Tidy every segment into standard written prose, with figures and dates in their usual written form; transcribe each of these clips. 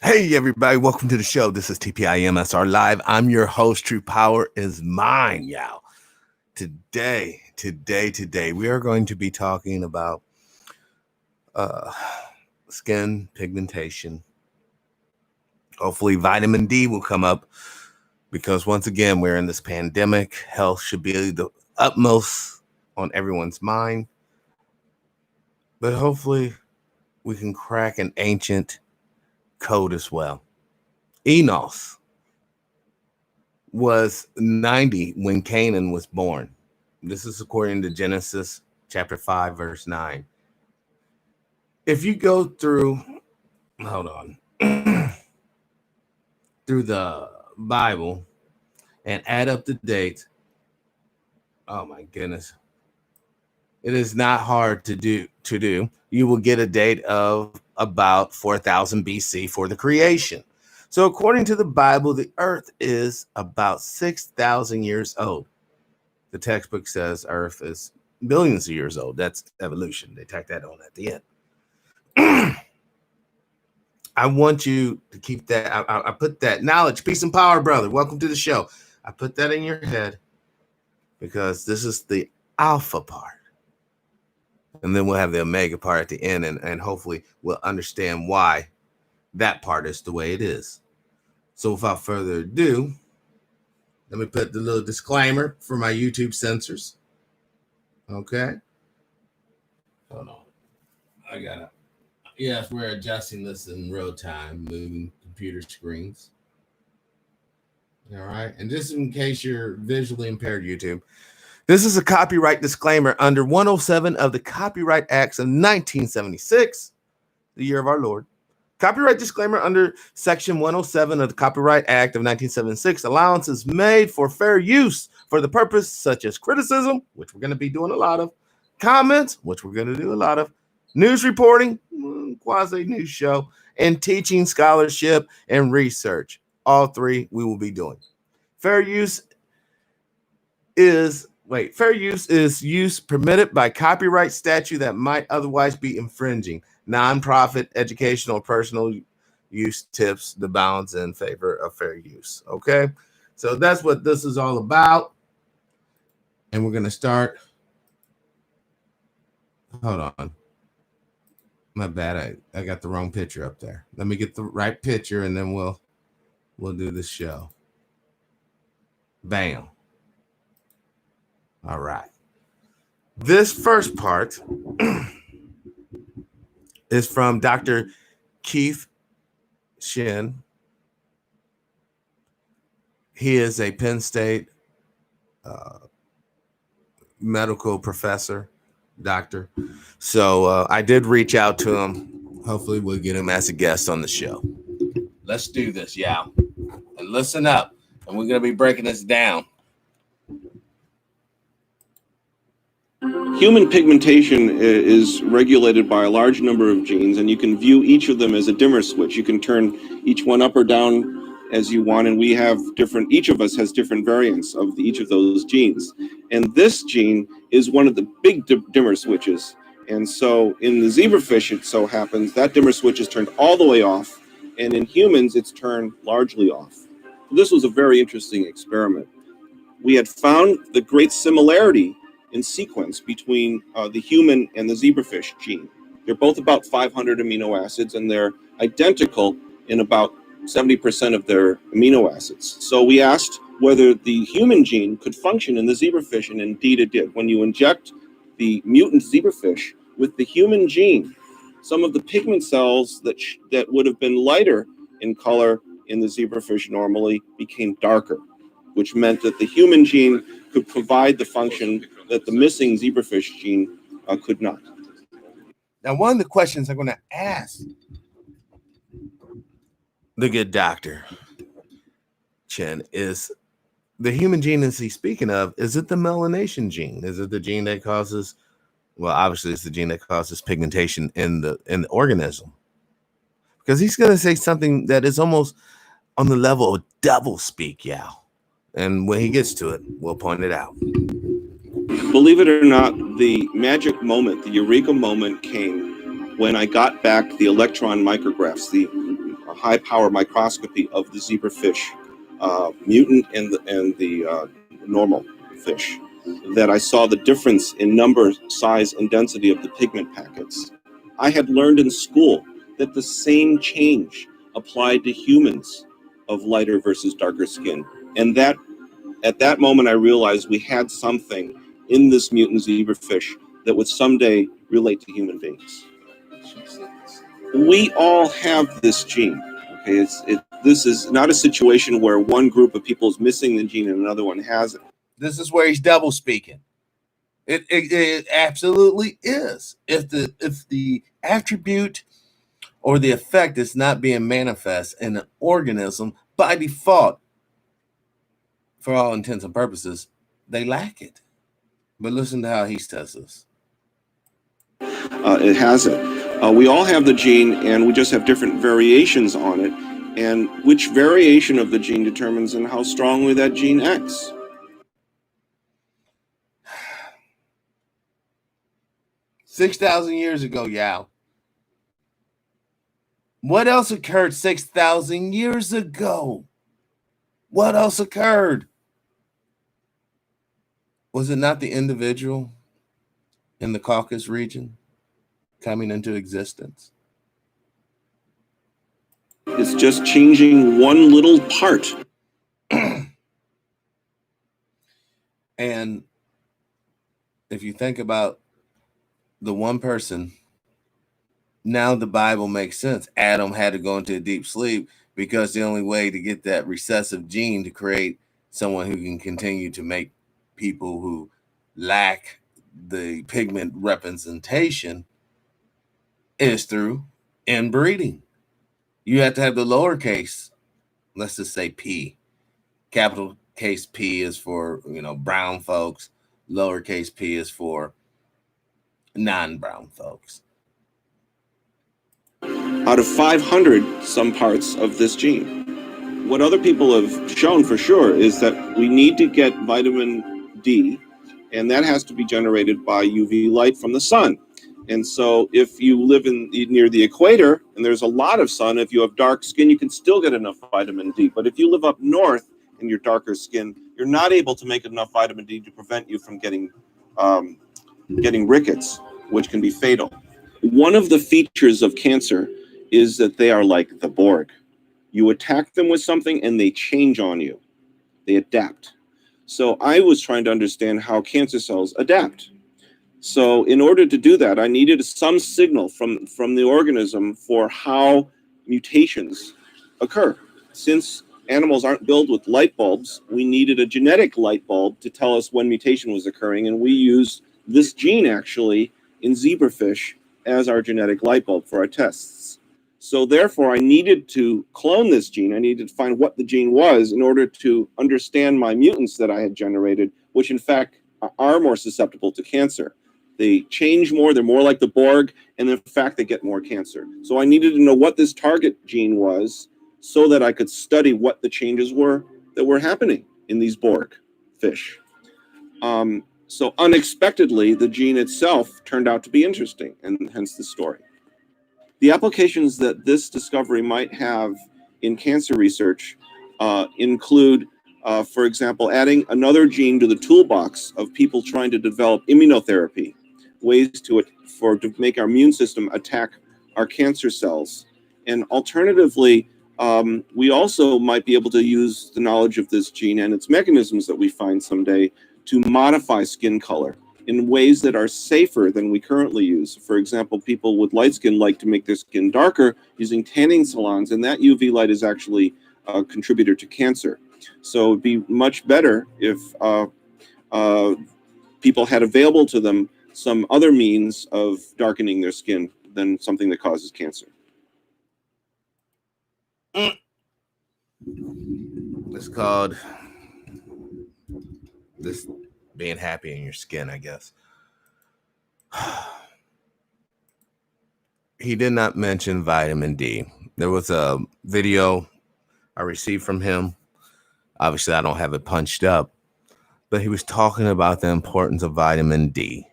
Hey, everybody, welcome to the show. This is TPIM SR Live. I'm your host. True Power is mine, y'all. Today, we are going to be talking about skin pigmentation. Hopefully, vitamin D will come up because, once again, we're in this pandemic. Health should be the utmost on everyone's mind. But hopefully, we can crack an ancient code as well. Enos was 90 when Canaan was born. This is according to Genesis chapter 5, verse 9. If you go through, through the Bible and add up the dates, oh my goodness, it is not hard to do. You will get a date of about 4000 BC for the creation. So according to the Bible, the earth is about 6,000 years old. The textbook says earth is billions of years old. That's evolution. They tack that on at the end. I want you to keep that. I put that knowledge, peace, and power, brother. Welcome to the show. I put that in your head because this is the alpha part. And then we'll have the omega part at the end, and hopefully we'll understand why that part is the way it is. So without further ado, let me put the little disclaimer for my YouTube censors. Okay. Hold on. I got it. Yes, we're adjusting this in real time, moving computer screens. All right. And just in case you're visually impaired, YouTube, this is a copyright disclaimer under 107 of the Copyright Acts of 1976, the year of our Lord. Copyright disclaimer under Section 107 of the Copyright Act of 1976. Allowances made for fair use for the purpose such as criticism, which we're going to be doing a lot of, comments, which we're going to do a lot of, news reporting, quasi-news show, and teaching, scholarship, and research. All three we will be doing. Fair use is use permitted by copyright statute that might otherwise be infringing. Non-profit, educational, personal use tips the balance in favor of fair use. Okay, so that's what this is all about. And we're going to start. Hold on. My bad. I got the wrong picture up there. Let me get the right picture and then we'll do the show. Bam. All right. This first part is from Dr. Keith Shin. He is a Penn State medical professor, doctor. So I did reach out to him. Hopefully we'll get him as a guest on the show. Let's do this, yeah. And listen up. And we're going to be breaking this down. Human pigmentation is regulated by a large number of genes, and you can view each of them as a dimmer switch. You can turn each one up or down as you want, and we have each of us has different variants of each of those genes. And this gene is one of the big dimmer switches. And so in the zebrafish, it so happens that dimmer switch is turned all the way off, and in humans, it's turned largely off. This was a very interesting experiment. We had found the great similarity in sequence between the human and the zebrafish gene. They're both about 500 amino acids, and they're identical in about 70% of their amino acids. So we asked whether the human gene could function in the zebrafish, and indeed it did. When you inject the mutant zebrafish with the human gene, some of the pigment cells that would have been lighter in color in the zebrafish normally became darker, which meant that the human gene could provide the function that the missing zebrafish gene could not. Now, one of the questions I'm going to ask the good doctor, Chen, is the human gene is he speaking of, is it the melanation gene? Is it the gene that causes, well, obviously it's the gene that causes pigmentation in the organism? Because he's going to say something that is almost on the level of double speak, yeah. And when he gets to it, we'll point it out. Believe it or not, the magic moment, the eureka moment came when I got back the electron micrographs, the high power microscopy of the zebrafish mutant and the normal fish, that I saw the difference in number, size, and density of the pigment packets. I had learned in school that the same change applied to humans of lighter versus darker skin. And that at that moment, I realized we had something in this mutant zebrafish that would someday relate to human beings. We all have this gene. Okay, this is not a situation where one group of people is missing the gene and another one has it. This is where he's double speaking. It absolutely is. If the attribute or the effect is not being manifest in an organism by default, for all intents and purposes, they lack it. But listen to how he says this. It has it. We all have the gene, and we just have different variations on it. And which variation of the gene determines in how strongly that gene acts. 6,000 years ago, Yao. What else occurred 6,000 years ago? What else occurred? Was it not the individual in the Caucasus region coming into existence? It's just changing one little part. And if you think about the one person, now the Bible makes sense. Adam had to go into a deep sleep because the only way to get that recessive gene to create someone who can continue to make people who lack the pigment representation is through inbreeding. You have to have the lowercase, let's just say P. Capital case P is for, brown folks. Lowercase p is for non-brown folks. Out of 500 some parts of this gene. What other people have shown for sure is that we need to get vitamin D, and that has to be generated by UV light from the sun. And so if you live near the equator and there's a lot of sun, if you have dark skin, you can still get enough vitamin D. But if you live up north and you're darker skin, you're not able to make enough vitamin D to prevent you from getting rickets, which can be fatal. One of the features of cancer is that they are like the Borg. You attack them with something and they change on you. They adapt. So I was trying to understand how cancer cells adapt. So in order to do that, I needed some signal from the organism for how mutations occur. Since animals aren't built with light bulbs, we needed a genetic light bulb to tell us when mutation was occurring, and we used this gene actually in zebrafish as our genetic light bulb for our tests. So therefore, I needed to clone this gene. I needed to find what the gene was in order to understand my mutants that I had generated, which in fact are more susceptible to cancer. They change more, they're more like the Borg, and in fact, they get more cancer. So I needed to know what this target gene was so that I could study what the changes were that were happening in these Borg fish. So unexpectedly, the gene itself turned out to be interesting, and hence the story. The applications that this discovery might have in cancer research include, for example, adding another gene to the toolbox of people trying to develop immunotherapy, ways to make our immune system attack our cancer cells. And alternatively, we also might be able to use the knowledge of this gene and its mechanisms that we find someday to modify skin color in ways that are safer than we currently use. For example, people with light skin like to make their skin darker using tanning salons, and that UV light is actually a contributor to cancer. So it'd be much better if people had available to them some other means of darkening their skin than something that causes cancer. It's called this being happy in your skin, I guess. He did not mention vitamin D. There was a video I received from him. Obviously, I don't have it punched up, but he was talking about the importance of vitamin D.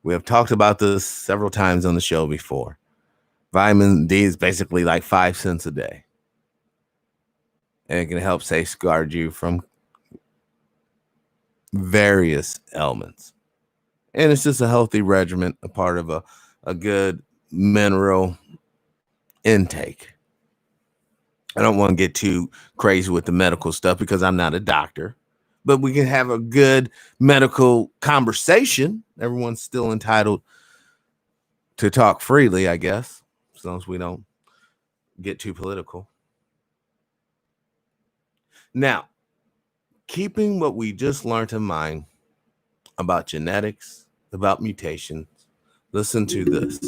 We have talked about this several times on the show before. Vitamin D is basically like 5 cents a day. and it can help safeguard you from various ailments. And it's just a healthy regimen, a part of a good mineral intake. I don't want to get too crazy with the medical stuff because I'm not a doctor, but we can have a good medical conversation. Everyone's still entitled to talk freely, I guess, as long as we don't get too political. Now, keeping what we just learned in mind about genetics, about mutations, listen to this.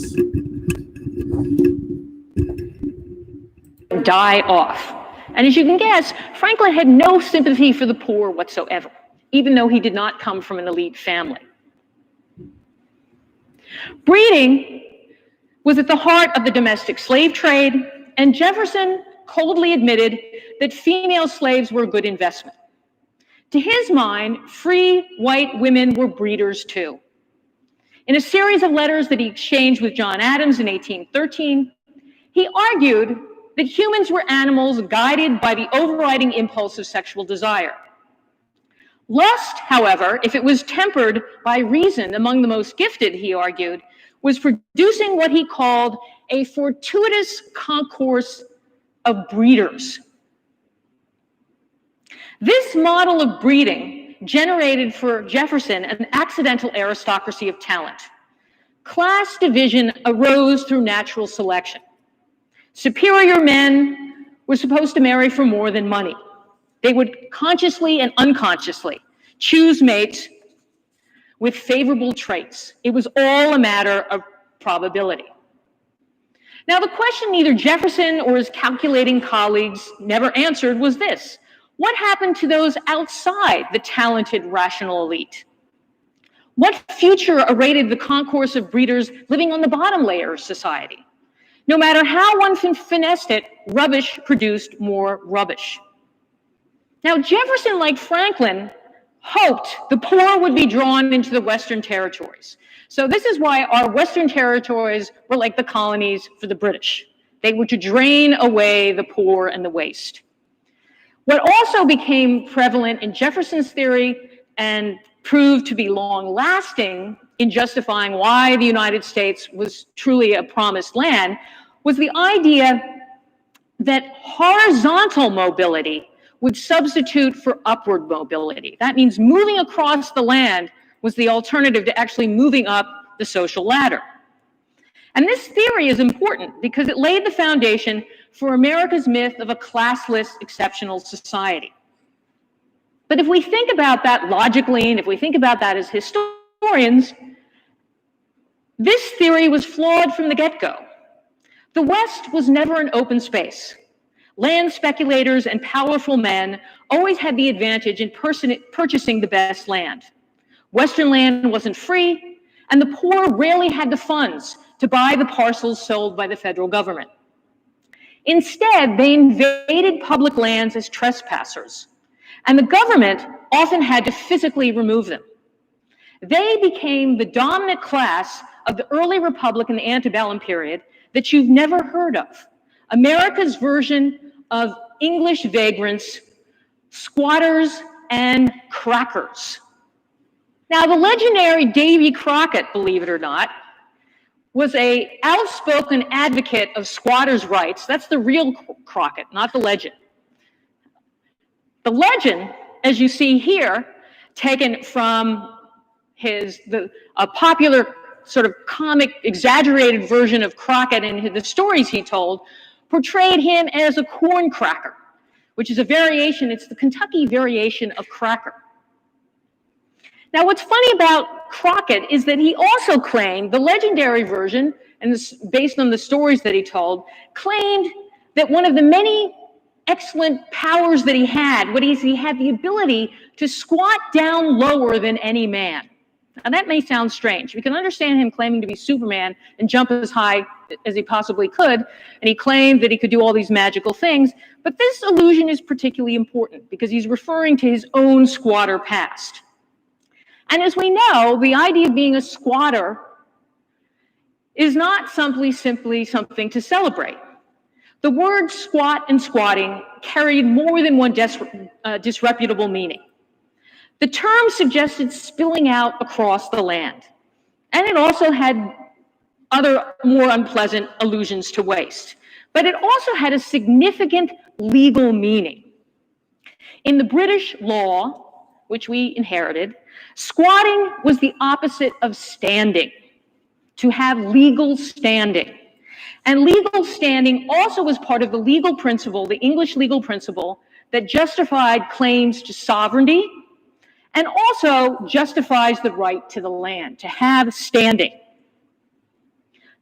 Die off. And as you can guess, Franklin had no sympathy for the poor whatsoever, even though he did not come from an elite family. Breeding was at the heart of the domestic slave trade, and Jefferson coldly admitted that female slaves were a good investment. To his mind, free white women were breeders too. In a series of letters that he exchanged with John Adams in 1813, he argued that humans were animals guided by the overriding impulse of sexual desire. Lust, however, if it was tempered by reason among the most gifted, he argued, was producing what he called a fortuitous concourse of breeders. This model of breeding generated for Jefferson an accidental aristocracy of talent. Class division arose through natural selection. Superior men were supposed to marry for more than money. They would consciously and unconsciously choose mates with favorable traits. It was all a matter of probability. Now, the question neither Jefferson or his calculating colleagues never answered was this: what happened to those outside the talented, rational elite? What future awaited the concourse of breeders living on the bottom layer of society? No matter how one finessed it, rubbish produced more rubbish. Now, Jefferson, like Franklin, hoped the poor would be drawn into the Western territories. So this is why our Western territories were like the colonies for the British. They were to drain away the poor and the waste. What also became prevalent in Jefferson's theory and proved to be long-lasting in justifying why the United States was truly a promised land was the idea that horizontal mobility would substitute for upward mobility. That means moving across the land was the alternative to actually moving up the social ladder. And this theory is important because it laid the foundation for America's myth of a classless, exceptional society. But if we think about that logically, and if we think about that as historians, this theory was flawed from the get-go. The West was never an open space. Land speculators and powerful men always had the advantage in purchasing the best land. Western land wasn't free, and the poor rarely had the funds to buy the parcels sold by the federal government. Instead, they invaded public lands as trespassers, and the government often had to physically remove them. They became the dominant class of the early republic and the antebellum period that you've never heard of. America's version of English vagrants, squatters, and crackers. Now, the legendary Davy Crockett, believe it or not, was an outspoken advocate of squatters' rights. That's the real Crockett, not the legend. The legend, as you see here, taken from a popular sort of comic, exaggerated version of Crockett and the stories he told, portrayed him as a corn cracker, which is a variation, it's the Kentucky variation of cracker. Now, what's funny about Crockett is that he also claimed, the legendary version, and this, based on the stories that he told, claimed that one of the many excellent powers that he had the ability to squat down lower than any man. Now, that may sound strange. We can understand him claiming to be Superman and jump as high as he possibly could, and he claimed that he could do all these magical things, but this allusion is particularly important because he's referring to his own squatter past. And as we know, the idea of being a squatter is not simply something to celebrate. The words squat and squatting carried more than one disreputable meaning. The term suggested spilling out across the land, and it also had other more unpleasant allusions to waste. But it also had a significant legal meaning. In the British law, which we inherited, squatting was the opposite of standing, to have legal standing. And legal standing also was part of the legal principle, the English legal principle, that justified claims to sovereignty and also justifies the right to the land, to have standing.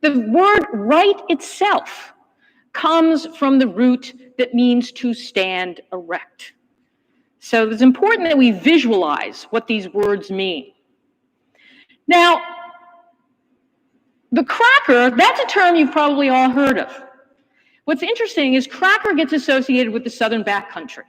The word right itself comes from the root that means to stand erect. So it's important that we visualize what these words mean. Now, the cracker, that's a term you've probably all heard of. What's interesting is cracker gets associated with the southern backcountry.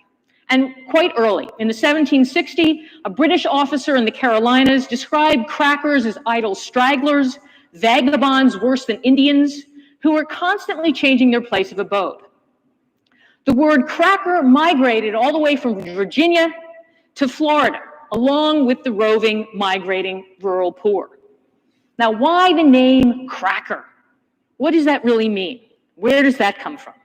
And quite early, in the 1760s, a British officer in the Carolinas described crackers as idle stragglers, vagabonds worse than Indians, who were constantly changing their place of abode. The word cracker migrated all the way from Virginia to Florida, along with the roving, migrating rural poor. Now, why the name cracker? What does that really mean? Where does that come from?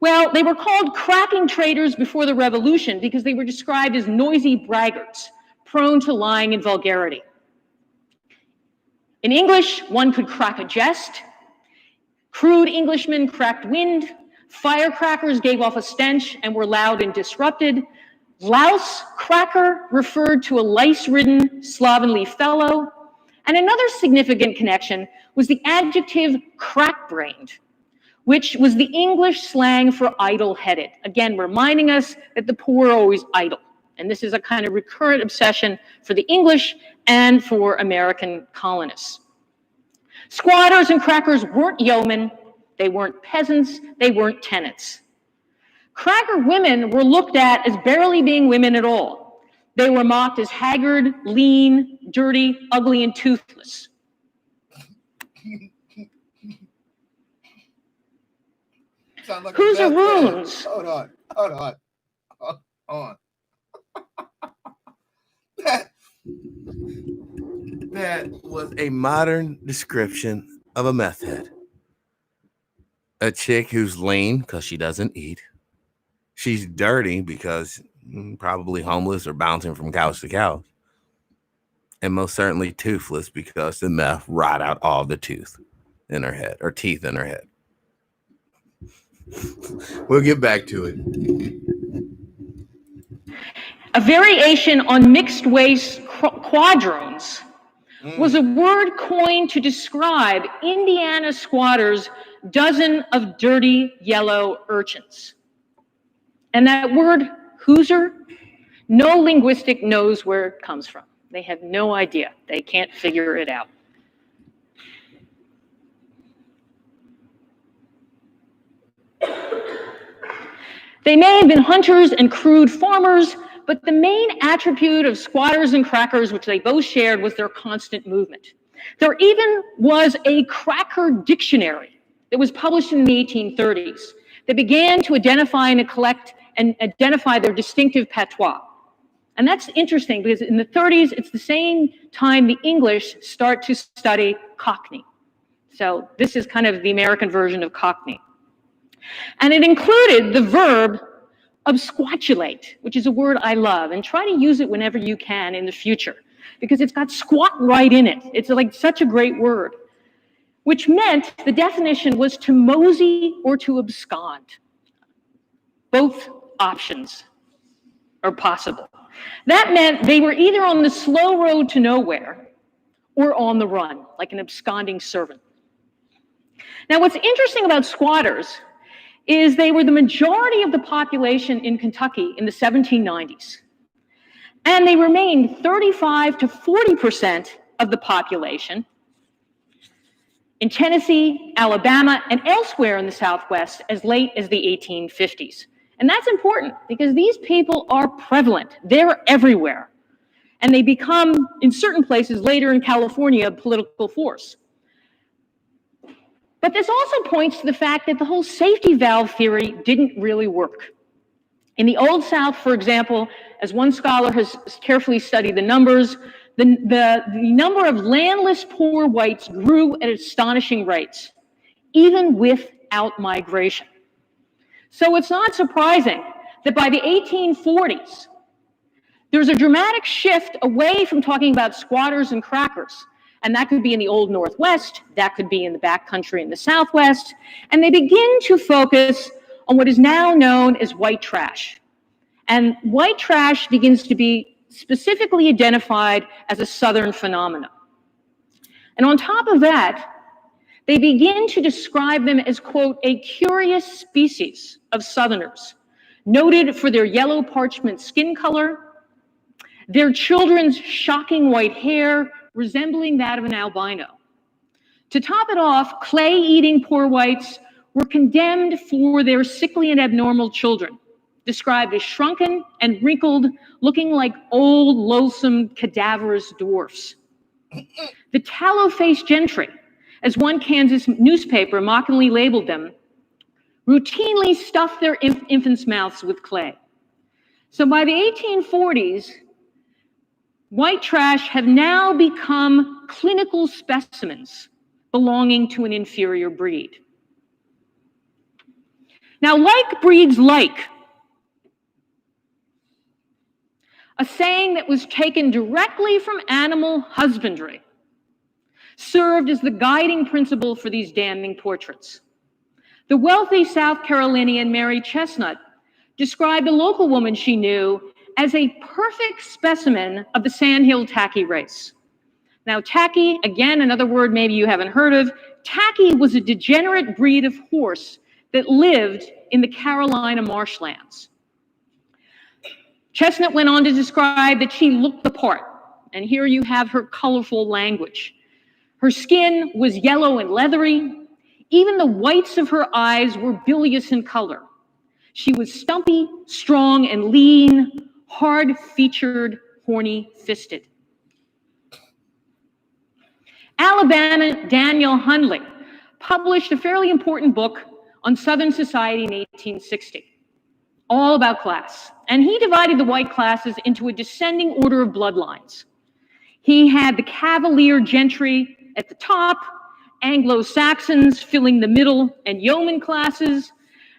Well, they were called cracking traders before the Revolution because they were described as noisy braggarts, prone to lying and vulgarity. In English, one could crack a jest. Crude Englishmen cracked wind. Firecrackers gave off a stench and were loud and disrupted. Louse cracker referred to a lice-ridden, slovenly fellow. And another significant connection was the adjective crack-brained, which was the English slang for idle-headed. Again, reminding us that the poor are always idle. And this is a kind of recurrent obsession for the English and for American colonists. Squatters and crackers weren't yeomen, they weren't peasants, they weren't tenants. Cracker women were looked at as barely being women at all. They were mocked as haggard, lean, dirty, ugly, and toothless. Like Hoosieroons. Hold on. That was a modern description of a meth head. A chick who's lean because she doesn't eat. She's dirty because probably homeless or bouncing from couch to couch. And most certainly toothless because the meth rot out all the tooth in her head or teeth in her head. We'll get back to it. A variation on mixed waste quadroons was a word coined to describe Indiana squatters' dozen of dirty yellow urchins. And that word, Hoosier, no linguistic knows where it comes from. They have no idea. They can't figure it out. They may have been hunters and crude farmers, but the main attribute of squatters and crackers, which they both shared, was their constant movement. There even was a cracker dictionary that was published in the 1830s that began to identify and collect and identify their distinctive patois. And that's interesting because in the 30s, it's the same time the English start to study Cockney. So this is kind of the American version of Cockney. And it included the verb absquatulate, which is a word I love, and try to use it whenever you can in the future, because it's got squat right in it. It's like such a great word, which meant the definition was to mosey or to abscond. Both options are possible. That meant they were either on the slow road to nowhere or on the run, like an absconding servant. Now, what's interesting about squatters is they were the majority of the population in Kentucky in the 1790s. And they remained 35 to 40% of the population in Tennessee, Alabama, and elsewhere in the Southwest as late as the 1850s. And that's important because these people are prevalent. They're everywhere. And they become, in certain places later in California, a political force. But this also points to the fact that the whole safety valve theory didn't really work. In the Old South, for example, as one scholar has carefully studied the numbers, the number of landless poor whites grew at astonishing rates, even without migration. So it's not surprising that by the 1840s, there's a dramatic shift away from talking about squatters and crackers. And that could be in the Old Northwest, that could be in the backcountry in the Southwest, and they begin to focus on what is now known as white trash. And white trash begins to be specifically identified as a Southern phenomenon. And on top of that, they begin to describe them as, quote, a curious species of Southerners, noted for their yellow parchment skin color, their children's shocking white hair, resembling that of an albino. To top it off, clay-eating poor whites were condemned for their sickly and abnormal children, described as shrunken and wrinkled, looking like old, loathsome, cadaverous dwarfs. The tallow-faced gentry, as one Kansas newspaper mockingly labeled them, routinely stuffed their infants' mouths with clay. So by the 1840s, white trash have now become clinical specimens belonging to an inferior breed. Now, like breeds like, a saying that was taken directly from animal husbandry, served as the guiding principle for these damning portraits. The wealthy South Carolinian Mary Chestnut described a local woman she knew as a perfect specimen of the sandhill tacky race. Now, tacky, again, another word maybe you haven't heard of, tacky was a degenerate breed of horse that lived in the Carolina marshlands. Chestnut went on to describe that she looked the part, and here you have her colorful language. Her skin was yellow and leathery. Even the whites of her eyes were bilious in color. She was stumpy, strong, and lean, hard-featured, horny-fisted. Alabama Daniel Hundley published a fairly important book on Southern society in 1860, all about class. And he divided the white classes into a descending order of bloodlines. He had the Cavalier gentry at the top, Anglo-Saxons filling the middle and yeoman classes,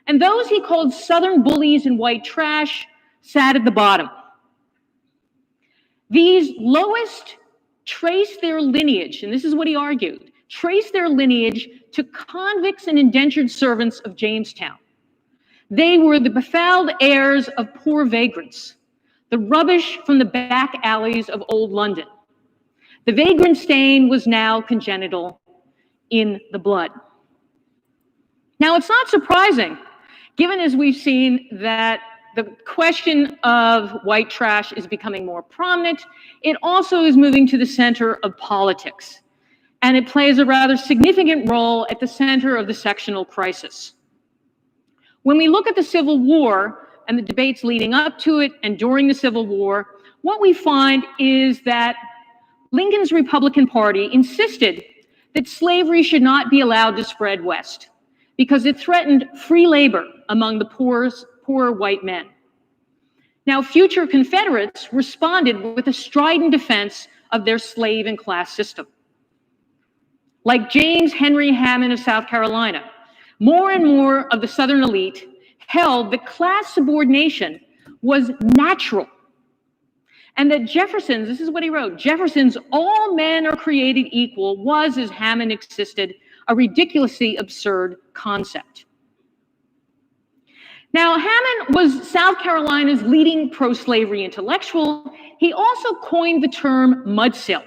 and those he called Southern bullies and white trash sat at the bottom. These lowest traced their lineage, and this is what he argued, traced their lineage to convicts and indentured servants of Jamestown. They were the befouled heirs of poor vagrants, the rubbish from the back alleys of old London. The vagrant stain was now congenital in the blood. Now, it's not surprising, given as we've seen that the question of white trash is becoming more prominent, it also is moving to the center of politics. And it plays a rather significant role at the center of the sectional crisis. When we look at the Civil War and the debates leading up to it and during the Civil War, what we find is that Lincoln's Republican Party insisted that slavery should not be allowed to spread west because it threatened free labor among the poor white men. Now, future Confederates responded with a strident defense of their slave and class system. Like James Henry Hammond of South Carolina, more and more of the Southern elite held that class subordination was natural. And that Jefferson's, this is what he wrote, Jefferson's all men are created equal was, as Hammond insisted, a ridiculously absurd concept. Now, Hammond was South Carolina's leading pro-slavery intellectual. He also coined the term mudsill.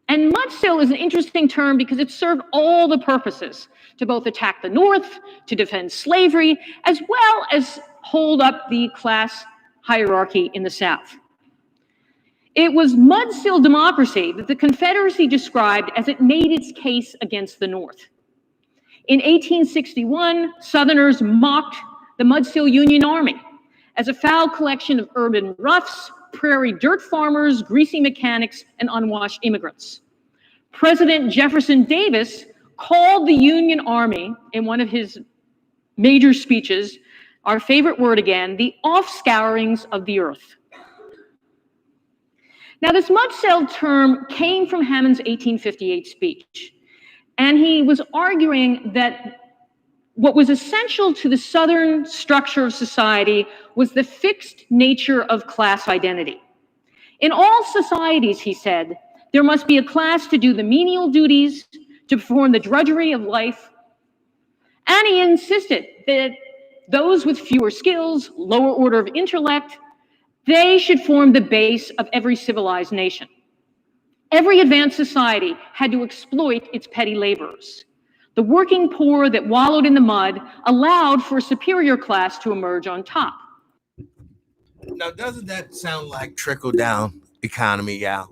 And mudsill is an interesting term because it served all the purposes to both attack the North, to defend slavery, as well as hold up the class hierarchy in the South. It was mudsill democracy that the Confederacy described as it made its case against the North. In 1861, Southerners mocked the Mudsill Union Army as a foul collection of urban roughs, prairie dirt farmers, greasy mechanics, and unwashed immigrants. President Jefferson Davis called the Union Army in one of his major speeches, our favorite word again, the offscourings of the earth. Now, this much-sailed term came from Hammond's 1858 speech, and he was arguing that what was essential to the Southern structure of society was the fixed nature of class identity. In all societies, he said, there must be a class to do the menial duties, to perform the drudgery of life, and he insisted that those with fewer skills, lower order of intellect, they should form the base of every civilized nation. Every advanced society had to exploit its petty laborers. The working poor that wallowed in the mud allowed for a superior class to emerge on top. Now, doesn't that sound like trickle-down economy, Yao?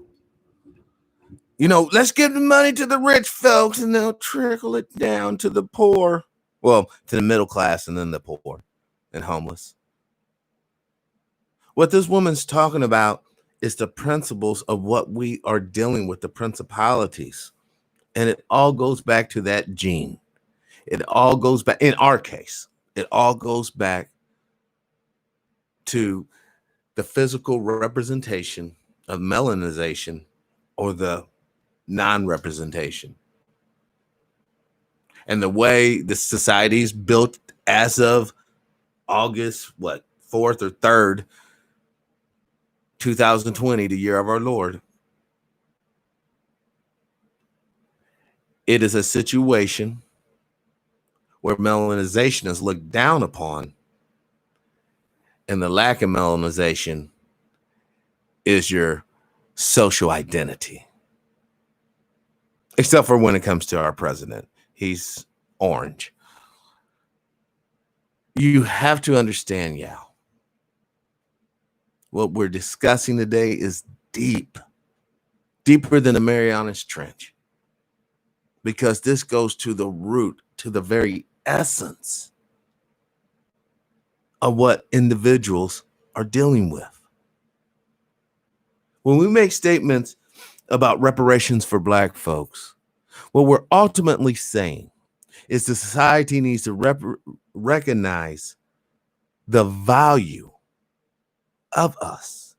You know, let's give the money to the rich folks and they'll trickle it down to the poor. Well, to the middle class and then the poor and homeless. What this woman's talking about is the principles of what we are dealing with, the principalities. And it all goes back to that gene. It all goes back, in our case, it all goes back to the physical representation of melanization or the non-representation. And the way the society is built as of August, 4th or 3rd, 2020, the year of our Lord. It is a situation where melanization is looked down upon, and the lack of melanization is your social identity. Except for when it comes to our president. He's orange. You have to understand, Yao. What we're discussing today is deep, deeper than the Marianas Trench, because this goes to the root, to the very essence of what individuals are dealing with. When we make statements about reparations for Black folks, what we're ultimately saying is the society needs to recognize the value of us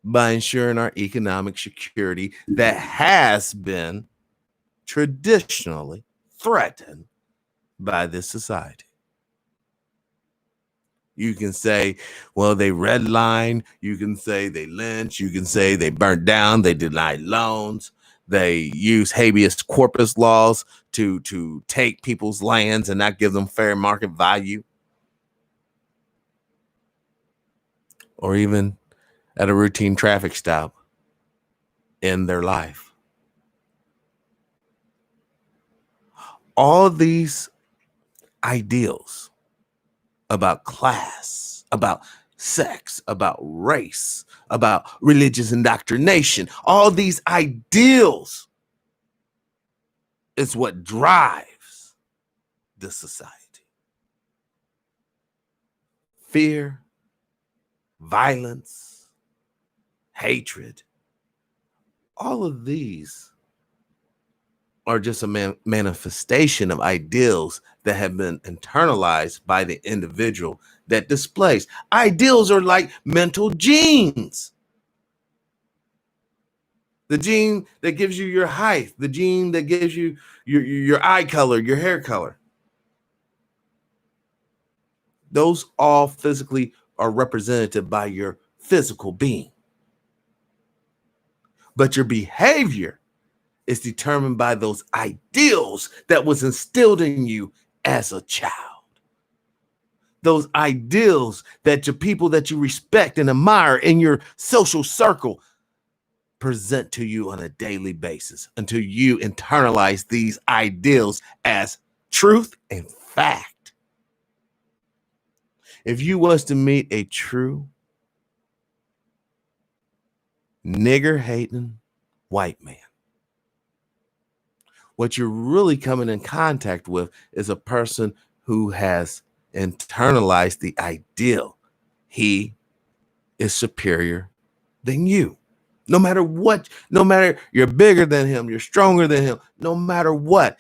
by ensuring our economic security that has been traditionally threatened by this society. You can say, well, they redline. You can say they lynch. You can say they burnt down. They denied loans. They use habeas corpus laws to take people's lands and not give them fair market value. Or even at a routine traffic stop, end their life. All these ideals about class, about sex, about race, about religious indoctrination, all these ideals is what drives the society. Fear, violence, hatred, all of these are just a manifestation of ideals that have been internalized by the individual that displays. Ideals are like mental genes. The gene that gives you your height, the gene that gives you your eye color, your hair color. Those all physically are represented by your physical being. But your behavior is determined by those ideals that was instilled in you as a child. Those ideals that your people that you respect and admire in your social circle present to you on a daily basis until you internalize these ideals as truth and fact. If you was to meet a true nigger-hating white man, what you're really coming in contact with is a person who has internalized the ideal he is superior than you. No matter what, no matter you're bigger than him, you're stronger than him, no matter what,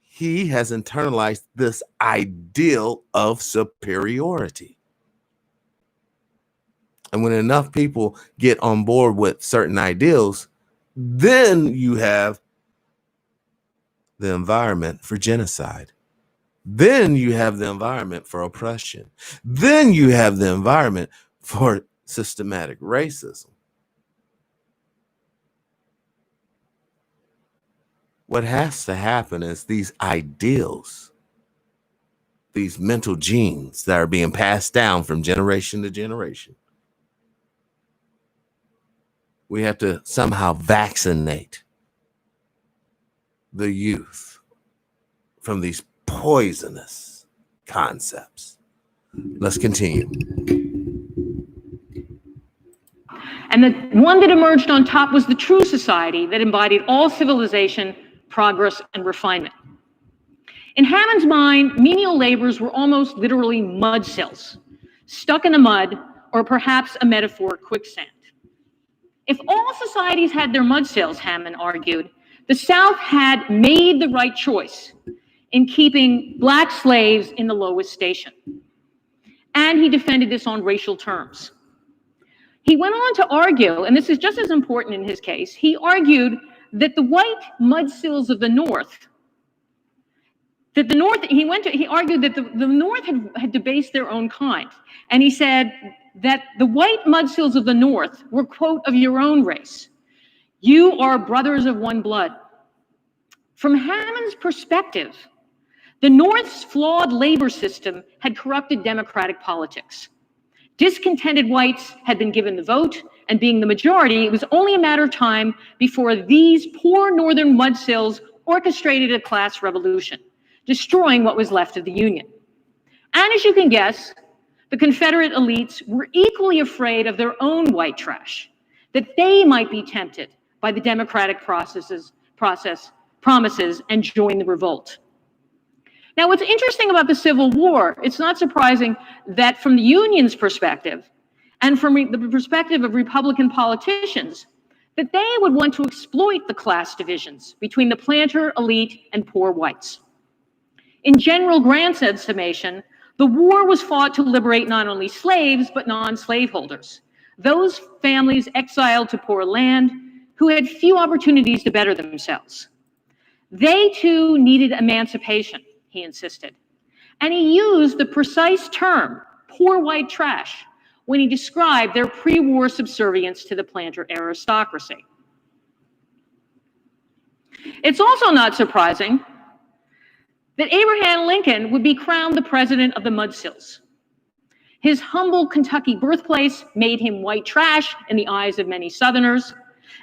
he has internalized this ideal of superiority. And when enough people get on board with certain ideals, then you have the environment for genocide. Then you have the environment for oppression. Then you have the environment for systematic racism. What has to happen is these ideals, these mental genes that are being passed down from generation to generation, we have to somehow vaccinate the youth from these poisonous concepts. Let's continue. And the one that emerged on top was the true society that embodied all civilization, progress, and refinement. In Hammond's mind, menial labors were almost literally mud cells, stuck in the mud, or perhaps a metaphor, quicksand. If all societies had their mud cells, Hammond argued, the South had made the right choice in keeping Black slaves in the lowest station. And he defended this on racial terms. He went on to argue, and this is just as important in his case, he argued that the white mudsills of the North, he argued that the North had debased their own kind. And he said that the white mudsills of the North were, quote, of your own race. You are brothers of one blood. From Hammond's perspective, the North's flawed labor system had corrupted democratic politics. Discontented whites had been given the vote, and being the majority, it was only a matter of time before these poor Northern mudsills orchestrated a class revolution, destroying what was left of the Union. And as you can guess, the Confederate elites were equally afraid of their own white trash, that they might be tempted by the democratic promises and join the revolt. Now, what's interesting about the Civil War, it's not surprising that from the Union's perspective and from the perspective of Republican politicians, that they would want to exploit the class divisions between the planter elite and poor whites. In General Grant's estimation, the war was fought to liberate not only slaves, but non-slaveholders, those families exiled to poor land who had few opportunities to better themselves. They too needed emancipation, he insisted. And he used the precise term, poor white trash, when he described their pre-war subservience to the planter aristocracy. It's also not surprising that Abraham Lincoln would be crowned the president of the mudsills. His humble Kentucky birthplace made him white trash in the eyes of many Southerners,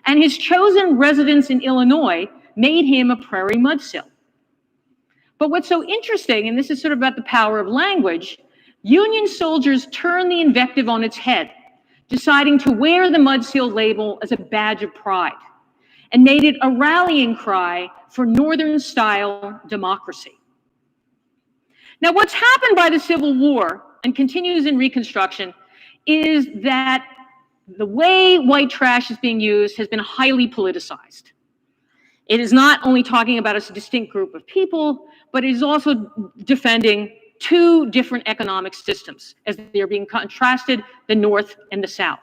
and his chosen residence in Illinois made him a prairie mudsill. But what's so interesting, and this is sort of about the power of language, Union soldiers turned the invective on its head, deciding to wear the mudsill label as a badge of pride, and made it a rallying cry for Northern-style democracy. Now, what's happened by the Civil War and continues in Reconstruction is that the way white trash is being used has been highly politicized. It is not only talking about a distinct group of people, but it is also defending two different economic systems as they are being contrasted, the North and the South.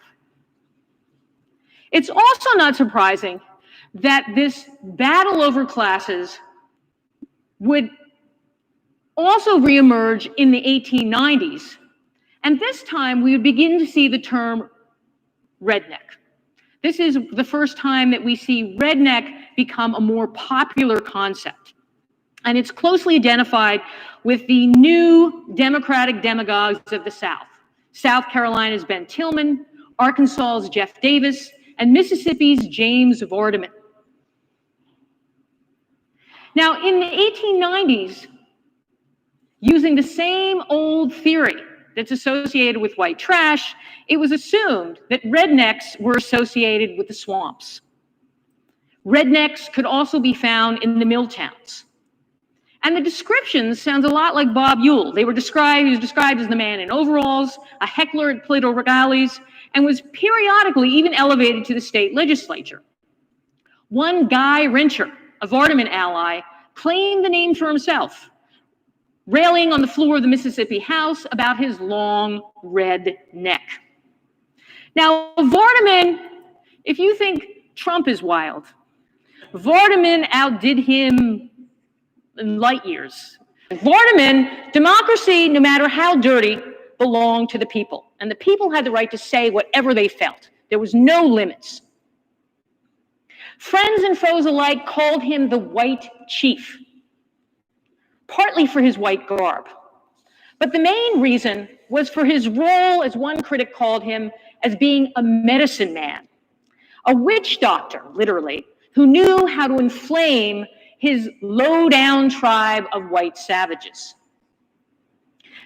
It's also not surprising that this battle over classes would also reemerge in the 1890s. And this time we would begin to see the term redneck. This is the first time that we see redneck become a more popular concept. And it's closely identified with the new Democratic demagogues of the South. South Carolina's Ben Tillman, Arkansas's Jeff Davis, and Mississippi's James Vardaman. Now, in the 1890s, using the same old theory that's associated with white trash, it was assumed that rednecks were associated with the swamps. Rednecks could also be found in the mill towns. And the description sounds a lot like Bob Ewell. He was described as the man in overalls, a heckler at political rallies, and was periodically even elevated to the state legislature. One Guy Rencher, a Vardaman ally, claimed the name for himself, railing on the floor of the Mississippi House about his long red neck. Now, Vardaman, if you think Trump is wild, Vardaman outdid him in light years. Vardaman, democracy, no matter how dirty, belonged to the people. And the people had the right to say whatever they felt. There was no limits. Friends and foes alike called him the White Chief, partly for his white garb. But the main reason was for his role, as one critic called him, as being a medicine man, a witch doctor, literally, who knew how to inflame his low-down tribe of white savages.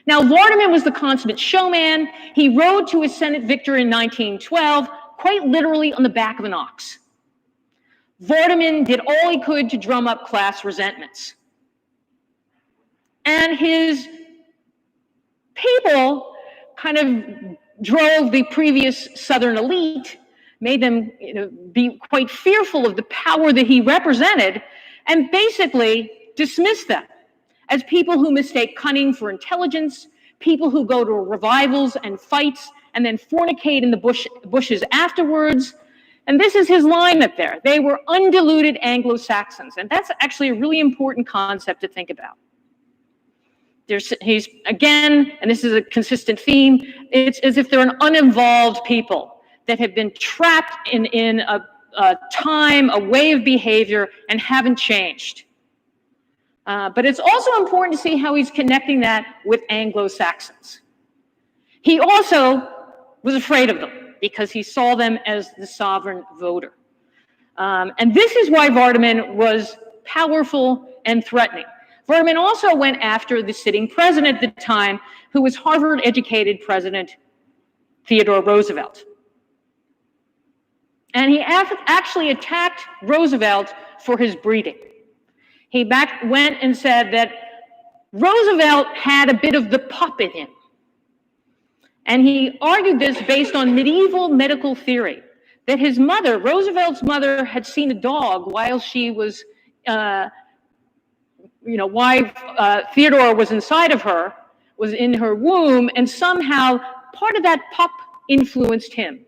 Now, Vardaman was the consummate showman. He rode to his Senate victory in 1912, quite literally on the back of an ox. Vardaman did all he could to drum up class resentments. And his people kind of drove the previous Southern elite, made them be quite fearful of the power that he represented, and basically dismissed them as people who mistake cunning for intelligence, people who go to revivals and fights and then fornicate in the bushes afterwards. And this is his line up there. They were undiluted Anglo-Saxons. And that's actually a really important concept to think about. He's, again, and this is a consistent theme, it's as if they're an uninvolved people that have been trapped in a time, a way of behavior, and haven't changed. But it's also important to see how he's connecting that with Anglo-Saxons. He also was afraid of them because he saw them as the sovereign voter. And this is why Vardaman was powerful and threatening. Vardaman also went after the sitting president at the time, who was Harvard-educated President Theodore Roosevelt. And he actually attacked Roosevelt for his breeding. He went and said that Roosevelt had a bit of the pup in him. And he argued this based on medieval medical theory, that his mother, Roosevelt's mother, had seen a dog while she was, Theodore was inside of her, was in her womb, and somehow part of that pup influenced him.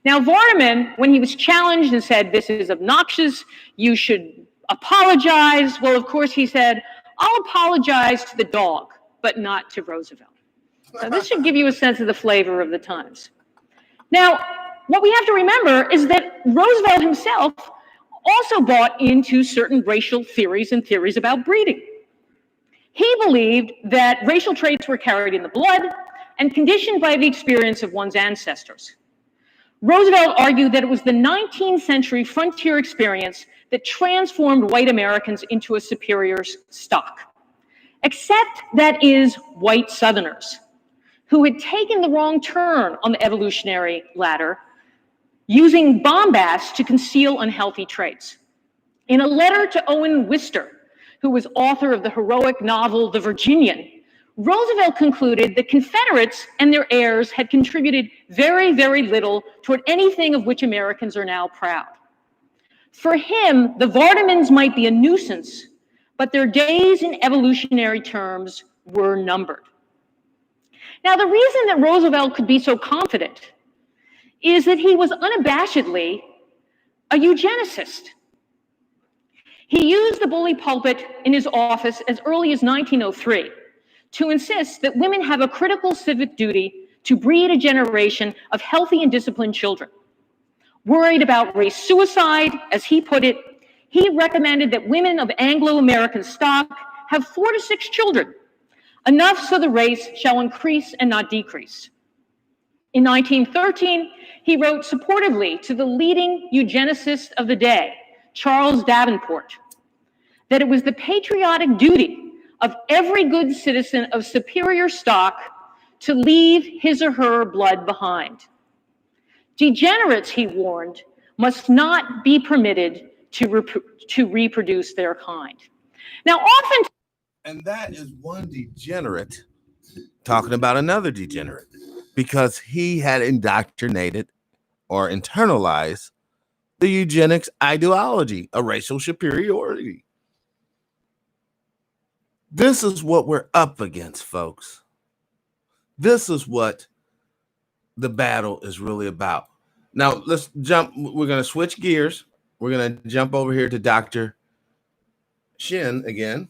Now, Vardaman, when he was challenged and said, this is obnoxious, you should apologize, well, of course, he said, I'll apologize to the dog, but not to Roosevelt. So this should give you a sense of the flavor of the times. Now, what we have to remember is that Roosevelt himself also bought into certain racial theories and theories about breeding. He believed that racial traits were carried in the blood and conditioned by the experience of one's ancestors. Roosevelt argued that it was the 19th century frontier experience that transformed white Americans into a superior stock, except that is white Southerners, who had taken the wrong turn on the evolutionary ladder, using bombast to conceal unhealthy traits. In a letter to Owen Wister, who was author of the heroic novel The Virginian, Roosevelt concluded that Confederates and their heirs had contributed very, very little toward anything of which Americans are now proud. For him, the Vardamans might be a nuisance, but their days in evolutionary terms were numbered. Now, the reason that Roosevelt could be so confident is that he was unabashedly a eugenicist. He used the bully pulpit in his office as early as 1903 to insist that women have a critical civic duty to breed a generation of healthy and disciplined children. Worried about race suicide, as he put it, he recommended that women of Anglo-American stock have 4 to 6 children, enough so the race shall increase and not decrease. In 1913, he wrote supportively to the leading eugenicist of the day, Charles Davenport, that it was the patriotic duty of every good citizen of superior stock to leave his or her blood behind. Degenerates, he warned, must not be permitted to reproduce their kind. Now, often... And that is one degenerate talking about another degenerate. because he had indoctrinated or internalized the eugenics ideology of racial superiority. This is what we're up against, folks. This is what the battle is really about. Now, let's jump. We're going to switch gears. We're going to jump over here to Dr. Shin again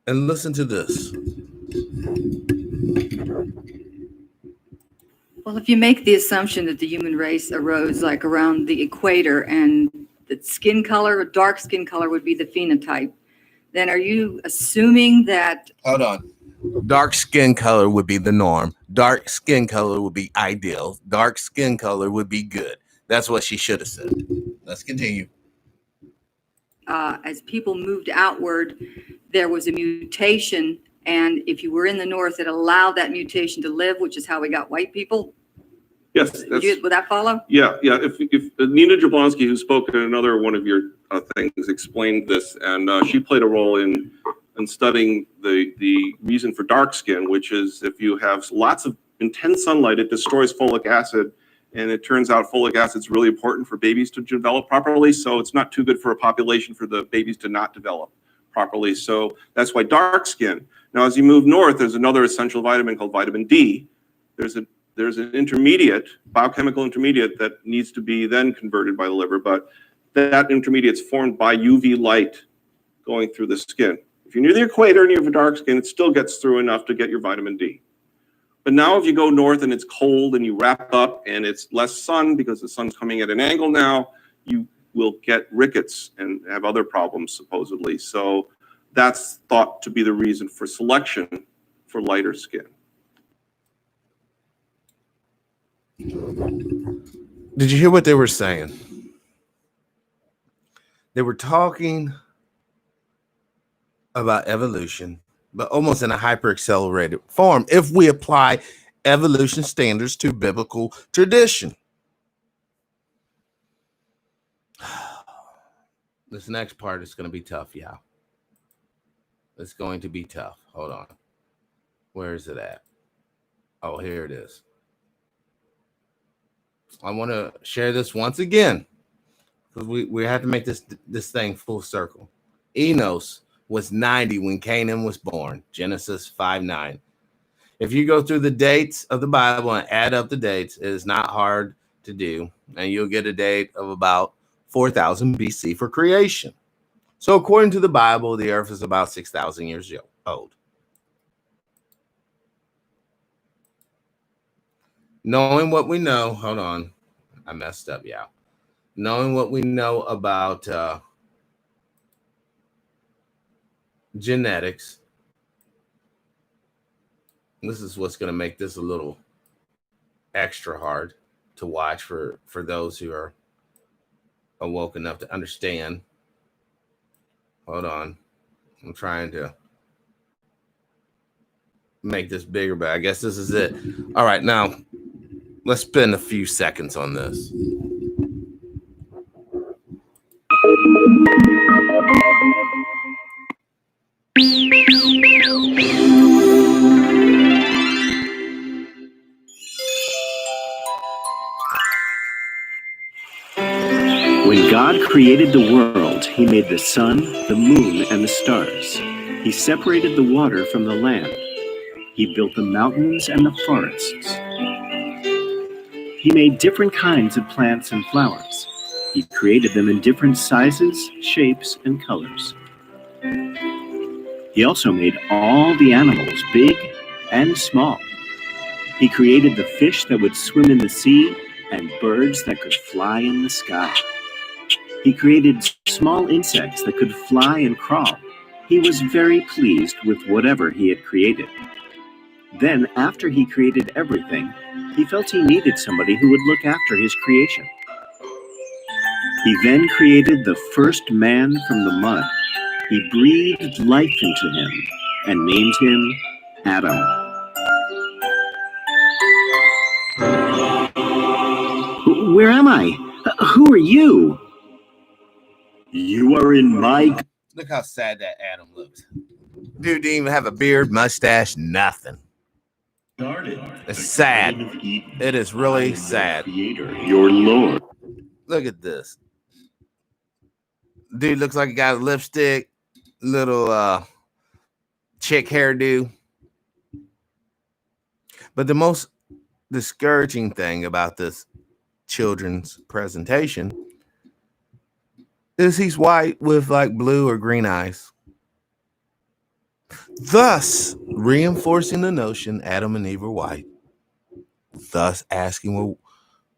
and listen to this. Well, if you make the assumption that the human race arose like around the equator and that skin color, dark skin color would be the phenotype, then are you assuming that... Hold on. Dark skin color would be the norm. Dark skin color would be ideal. Dark skin color would be good. That's what she should have said. Let's continue. As people moved outward, there was a mutation, and if you were in the north, it allowed that mutation to live, which is how we got white people. Yes. Would that follow? Yeah. If Nina Jablonski, who spoke in another one of your things, explained this, and she played a role in studying the reason for dark skin, which is if you have lots of intense sunlight, it destroys folic acid. And it turns out folic acid is really important for babies to develop properly. So it's not too good for a population for the babies to not develop properly. So that's why dark skin. Now, as you move north, there's another essential vitamin called vitamin D. There's an intermediate, biochemical intermediate that needs to be then converted by the liver. But that intermediate is formed by UV light going through the skin. If you're near the equator and you have a dark skin, it still gets through enough to get your vitamin D. But now if you go north and it's cold and you wrap up and it's less sun because the sun's coming at an angle now, you will get rickets and have other problems supposedly. So that's thought to be the reason for selection for lighter skin. Did you hear what they were saying? They were talking about evolution, but almost in a hyper accelerated form if we apply evolution standards to biblical tradition. This next part is going to be tough, y'all. It's going to be tough. Hold on. Where is it at? Oh, here it is. I want to share this once again because we have to make this thing full circle. Enos was 90 when Canaan was born. Genesis 5:9. If you go through the dates of the Bible and add up the dates, it is not hard to do, and you'll get a date of about 4,000 BC for creation. So according to the Bible, the earth is about 6,000 years old. Knowing what we know, hold on, I messed up, y'all. Knowing what we know about genetics, this is what's going to make this a little extra hard to watch for those who are awoke enough to understand. Hold on. I'm trying to make this bigger, but I guess this is it. All right, now let's spend a few seconds on this. When God created the world, he made the sun, the moon, and the stars. He separated the water from the land. He built the mountains and the forests. He made different kinds of plants and flowers. He created them in different sizes, shapes, and colors. He also made all the animals, big and small. He created the fish that would swim in the sea and birds that could fly in the sky. He created small insects that could fly and crawl. He was very pleased with whatever he had created. Then, after he created everything, he felt he needed somebody who would look after his creation. He then created the first man from the mud. He breathed life into him and named him Adam. Where am I? Who are you? You are in my... Look how sad that Adam looks. Dude didn't even have a beard, mustache, nothing. It's sad. It is really sad. Your Lord. Look at this. Dude looks like he got a lipstick, little chick hairdo. But the most discouraging thing about this children's presentation is he's white with like blue or green eyes, thus reinforcing the notion Adam and Eve were white, thus asking, well,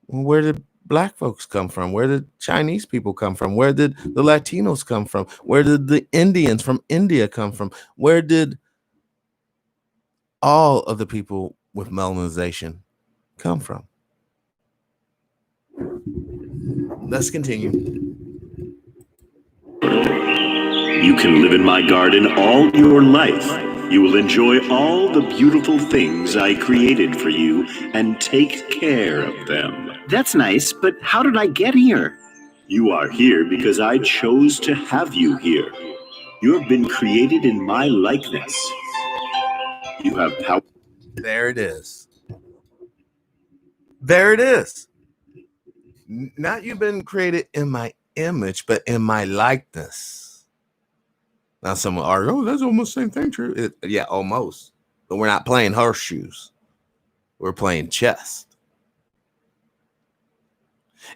where did black folks come from? Where did Chinese people come from? Where did the Latinos come from? Where did the Indians from India come from? Where did all of the people with melanization come from? Let's continue. You can live in my garden all your life. You will enjoy all the beautiful things I created for you and take care of them. That's nice, but how did I get here? You are here because I chose to have you here. You have been created in my likeness. You have power. There it is. There it is. Not you've been created in my image, but in my likeness. Now someone argue, oh, that's almost the same thing, true. Yeah, almost. But we're not playing horseshoes. We're playing chess.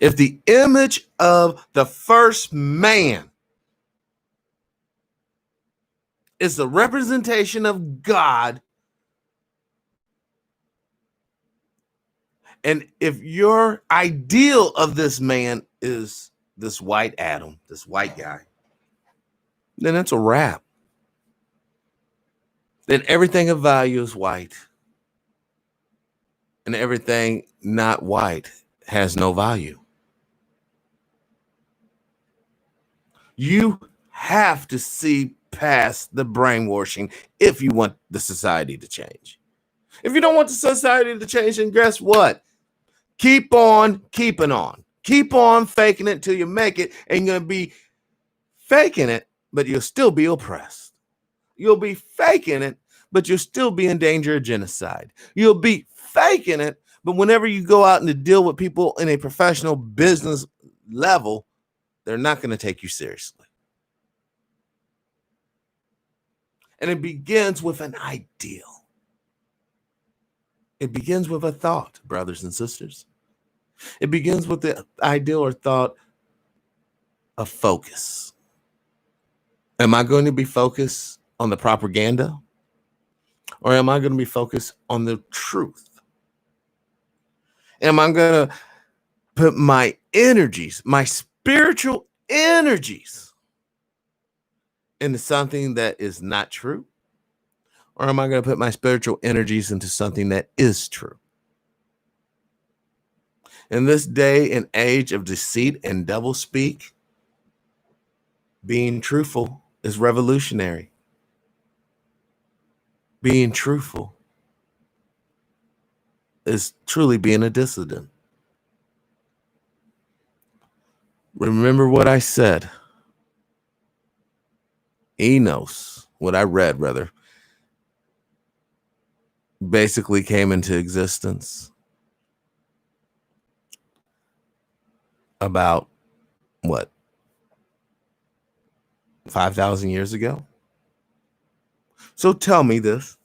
If the image of the first man is the representation of God, and if your ideal of this man is this white Adam, this white guy, then it's a wrap. Then everything of value is white. And everything not white has no value. You have to see past the brainwashing if you want the society to change. If you don't want the society to change, then guess what? Keep on keeping on. Keep on faking it till you make it, and you're going to be faking it, but you'll still be oppressed. You'll be faking it, but you'll still be in danger of genocide. You'll be faking it, but whenever you go out and to deal with people in a professional business level, they're not going to take you seriously. And it begins with an ideal. It begins with a thought, brothers and sisters. It begins with the ideal or thought of focus. Am I going to be focused on the propaganda? Or am I going to be focused on the truth? Am I going to put my energies, my spiritual energies, into something that is not true? Or am I going to put my spiritual energies into something that is true? In this day and age of deceit and doublespeak, being truthful is revolutionary. Being truthful is truly being a dissident. Remember what I said. Enos, what I read rather, basically came into existence about what, 5,000 years ago? So tell me this,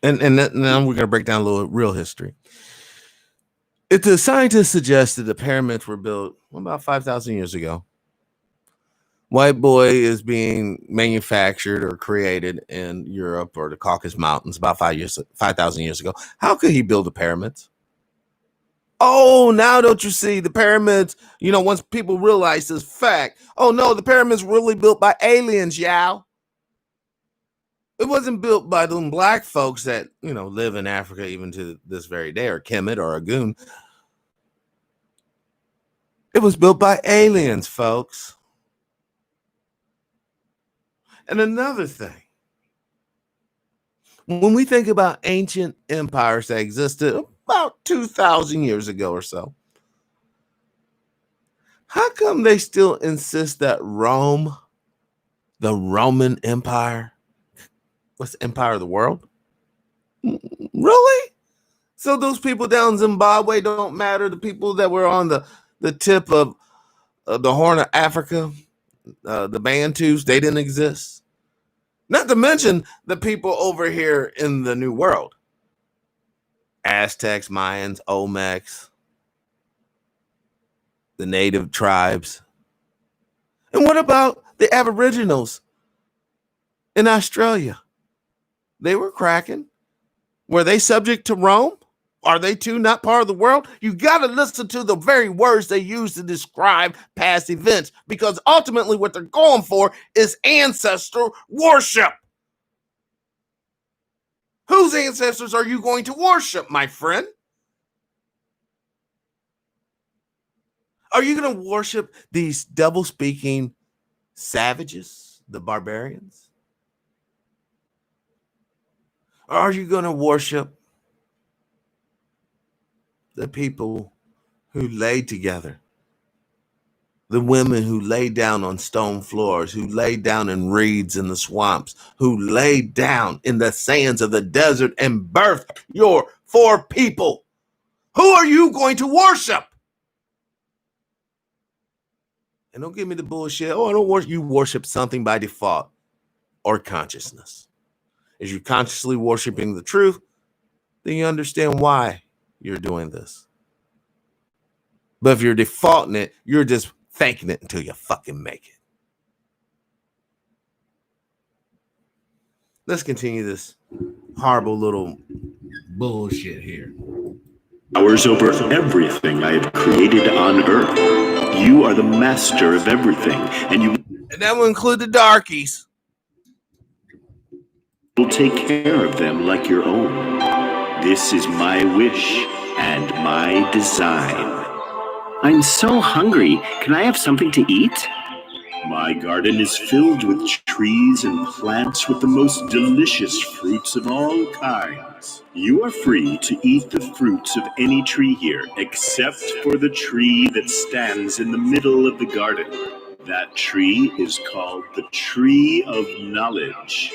and now we're going to break down a little real history. If the scientists suggested the pyramids were built about 5,000 years ago, white boy is being manufactured or created in Europe or the Caucasus Mountains about 5,000 years ago, how could he build the pyramids? Oh, now don't you see the pyramids? You know, once people realize this fact, oh no, the pyramids were really built by aliens, y'all. It wasn't built by them black folks that, you know, live in Africa even to this very day, or Kemet or Agun. It was built by aliens, folks. And another thing, when we think about ancient empires that existed about 2,000 years ago or so, how come they still insist that Rome, the Roman Empire, what's the empire of the world? Really? So those people down in Zimbabwe don't matter? The people that were on the tip of the Horn of Africa, the Bantus, they didn't exist? Not to mention the people over here in the New World. Aztecs, Mayans, Olmecs, the native tribes. And what about the Aboriginals in Australia? They were cracking. Were they subject to Rome? Are they too not part of the world? You got to listen to the very words they use to describe past events, because ultimately what they're going for is ancestral worship. Whose ancestors are you going to worship, my friend? Are you going to worship these double-speaking savages, the barbarians? Or are you going to worship the people who lay together, the women who lay down on stone floors, who lay down in reeds in the swamps, who lay down in the sands of the desert and birthed your four people? Who are you going to worship? And don't give me the bullshit. Oh, I don't worship. You worship something by default or consciousness. If you're consciously worshiping the truth, then you understand why you're doing this. But if you're defaulting it, you're just faking it until you fucking make it. Let's continue this horrible little bullshit here. Powers over everything I have created on Earth. You are the master of everything, and that will include the darkies. Will take care of them like your own. This is my wish and my design. I'm so hungry. Can I have something to eat? My garden is filled with trees and plants with the most delicious fruits of all kinds. You are free to eat the fruits of any tree here, except for the tree that stands in the middle of the garden. That tree is called the Tree of Knowledge.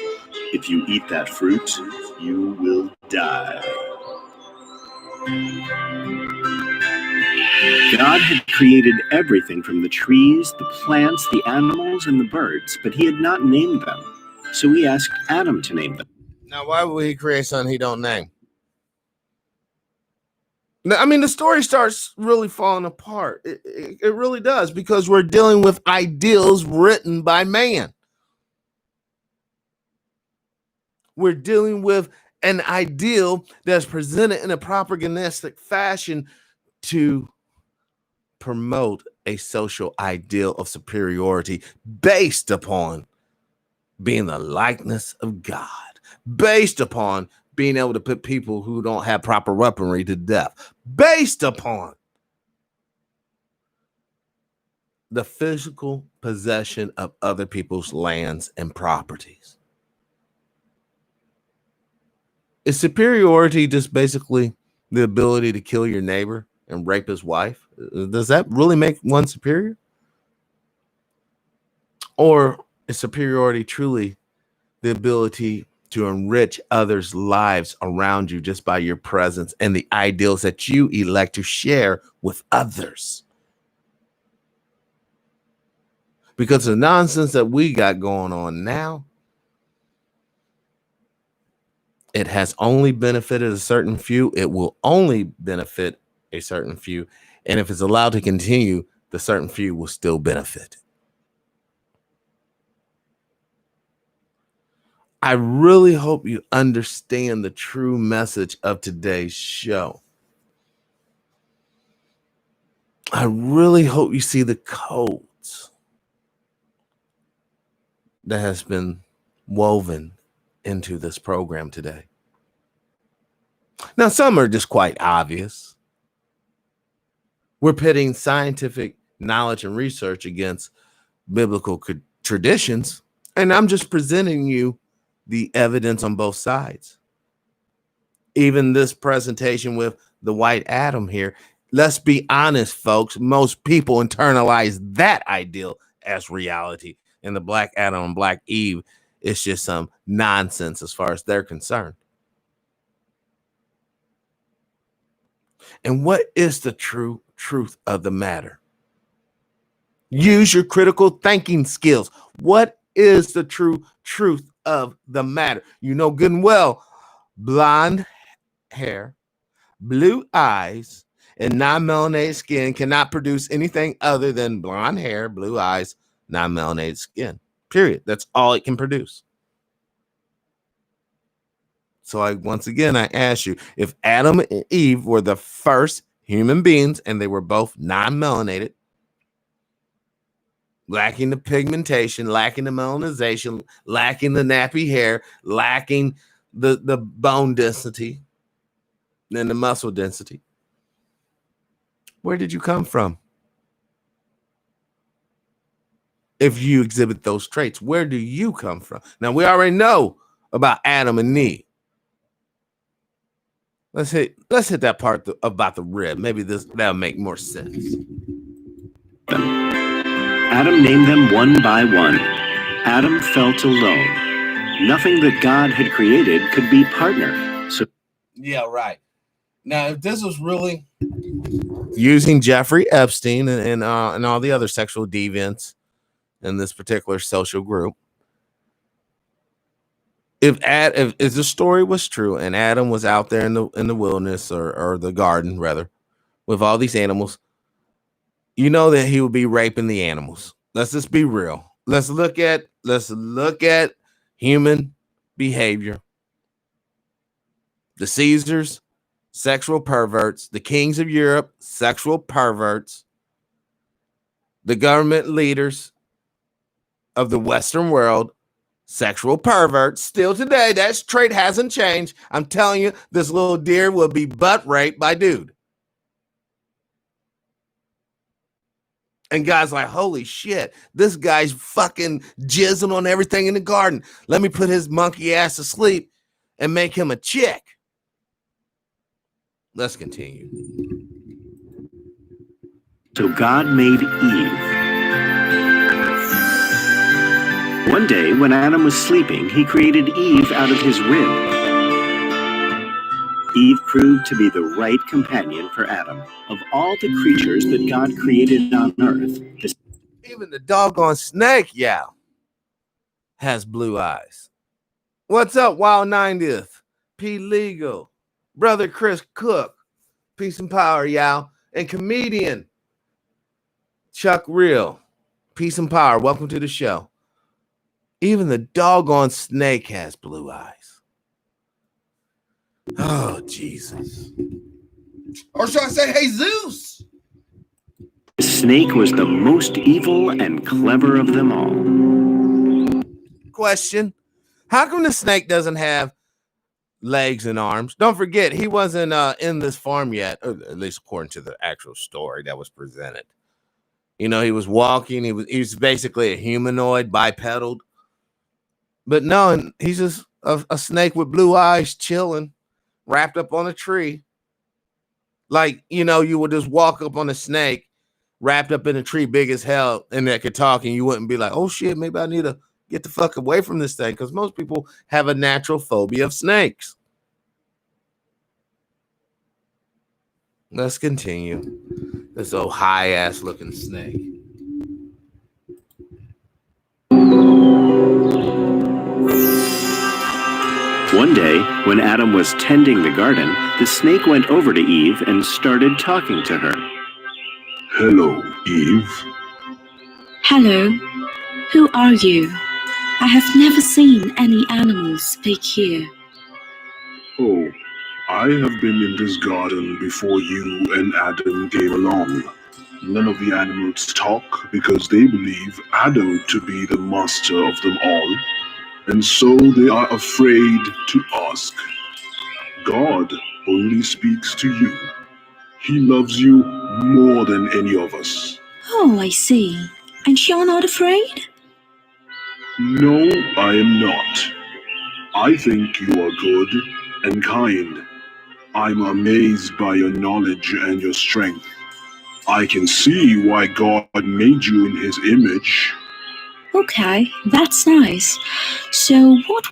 If you eat that fruit, you will die. God had created everything from the trees, the plants, the animals, and the birds, but he had not named them. So he asked Adam to name them. Now, why would he create something he don't name? Now, I mean, the story starts really falling apart. It really does, because we're dealing with ideals written by man. We're dealing with an ideal that's presented in a propagandistic fashion to promote a social ideal of superiority based upon being the likeness of God, based upon being able to put people who don't have proper weaponry to death, based upon the physical possession of other people's lands and properties. Is superiority just basically the ability to kill your neighbor and rape his wife? Does that really make one superior? Or is superiority truly the ability to enrich others' lives around you just by your presence and the ideals that you elect to share with others? Because the nonsense that we got going on now, it has only benefited a certain few. It will only benefit a certain few. And if it's allowed to continue, the certain few will still benefit. I really hope you understand the true message of today's show. I really hope you see the codes that has been woven into this program today. Now, some are just quite obvious. We're pitting scientific knowledge and research against biblical traditions, and I'm just presenting you the evidence on both sides. Even this presentation with the white Adam here, let's be honest, folks, most people internalize that ideal as reality, and the black Adam and black Eve is just some nonsense as far as they're concerned. And what is the true truth of the matter? Use your critical thinking skills. What is the true truth of the matter? You know good and well, blonde hair, blue eyes, and non-melanated skin cannot produce anything other than blonde hair, blue eyes, non-melanated skin. Period. That's all it can produce. So once again, I ask you, if Adam and Eve were the first human beings and they were both non-melanated, lacking the pigmentation, lacking the melanization, lacking the nappy hair, lacking the bone density and the muscle density, where did you come from? If you exhibit those traits, where do you come from? Now, we already know about Adam and Eve. Let's hit that part about the rib. Maybe that'll make more sense. Adam named them one by one. Adam felt alone. Nothing that God had created could be partner. So yeah, right. Now, if this was really using Jeffrey Epstein and all the other sexual deviants in this particular social group, if the story was true and Adam was out there in the wilderness or the garden rather with all these animals, you know that he would be raping the animals. Let's just be real. Let's look at human behavior. The Caesars, sexual perverts. The kings of Europe, sexual perverts. The government leaders of the Western world, sexual perverts. Still today, that trait hasn't changed. I'm telling you, this little deer will be butt raped by dude. And guys like, holy shit, this guy's fucking jizzing on everything in the garden. Let me put his monkey ass to sleep and make him a chick. Let's continue. So God made Eve. One day, when Adam was sleeping, he created Eve out of his rib. Eve proved to be the right companion for Adam. Of all the creatures that God created on earth, even the doggone snake, has blue eyes. What's up, Wild 90th? P. Legal, Brother Chris Cook, peace and power, y'all. And comedian Chuck Real, peace and power. Welcome to the show. Even the doggone snake has blue eyes. Oh, Jesus. Or should I say, hey, Zeus? the snake was the most evil and clever of them all. Question. How come the snake doesn't have legs and arms? Don't forget, he wasn't in this farm yet, or at least according to the actual story that was presented. You know, he was walking. He was basically a humanoid, bipedal. But no, he's just a snake with blue eyes chilling, wrapped up on a tree. Like, you know, you would just walk up on a snake wrapped up in a tree big as hell and that could talk, and you wouldn't be like, oh shit, maybe I need to get the fuck away from this thing, because most people have a natural phobia of snakes. Let's continue. This old high ass looking snake. One day, when Adam was tending the garden, the snake went over to Eve and started talking to her. Hello, Eve. Hello. Who are you? I have never seen any animals speak here. Oh, I have been in this garden before you and Adam came along. None of the animals talk because they believe Adam to be the master of them all, and so they are afraid to ask. God only speaks to you. He loves you more than any of us. Oh, I see. And you're not afraid? No, I am not. I think you are good and kind. I'm amazed by your knowledge and your strength. I can see why God made you in his image. Okay, that's nice. So what?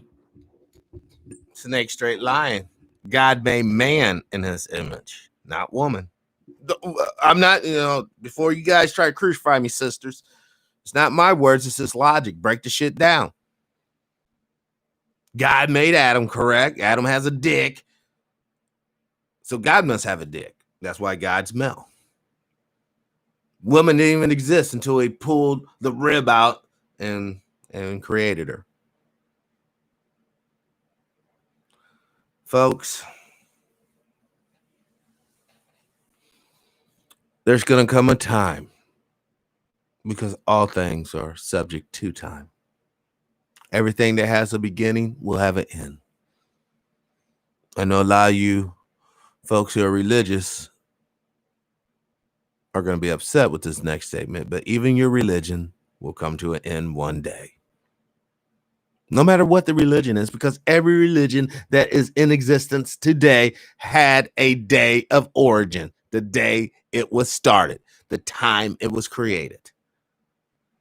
Snake straight lying. God made man in his image. not woman. I'm not, before you guys try to crucify me, sisters, it's not my words, it's just logic. Break the shit down. God made Adam, correct? Adam has a dick. So God must have a dick. That's why God's male. Woman didn't even exist until he pulled the rib out and created her. Folks, there's going to come a time, because all things are subject to time. Everything that has a beginning will have an end. I know a lot of you folks who are religious are going to be upset with this next statement, but even your religion will come to an end one day. No matter what the religion is, because every religion that is in existence today had a day of origin, the day it was started, the time it was created.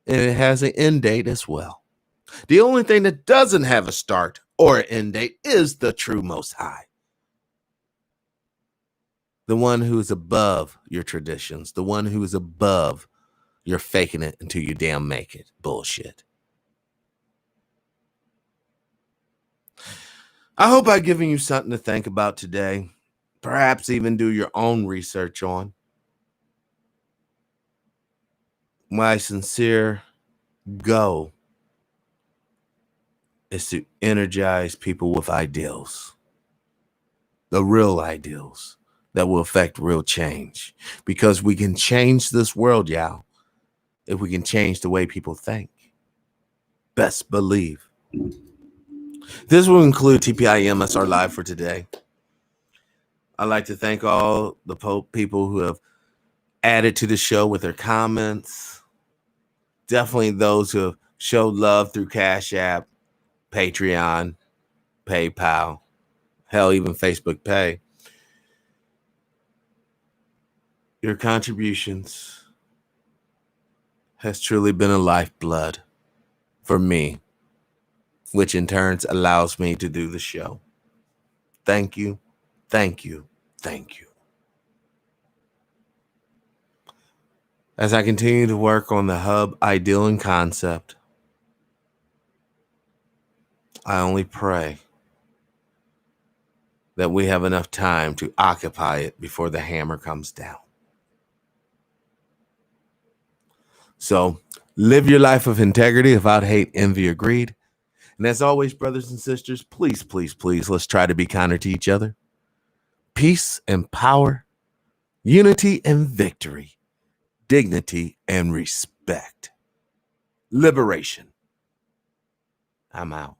And it has an end date as well. The only thing that doesn't have a start or an end date is the true Most High. The one who is above your traditions, the one who is above your faking it until you damn make it bullshit. I hope I've given you something to think about today. Perhaps even do your own research on. My sincere goal is to energize people with ideals. The real ideals that will affect real change. Because we can change this world, y'all, if we can change the way people think. Best believe. This will include TPIM as our live for today. I'd like to thank all the people who have added to the show with their comments. Definitely those who have showed love through Cash App, Patreon, PayPal, hell, even Facebook Pay. Your contributions has truly been a lifeblood for me, which in turn allows me to do the show. Thank you, thank you, thank you. As I continue to work on the hub ideal and concept, I only pray that we have enough time to occupy it before the hammer comes down. So live your life of integrity without hate, envy, or greed. And as always, brothers and sisters, please, please, please, let's try to be kinder to each other. Peace and power, unity and victory, dignity and respect, liberation. I'm out.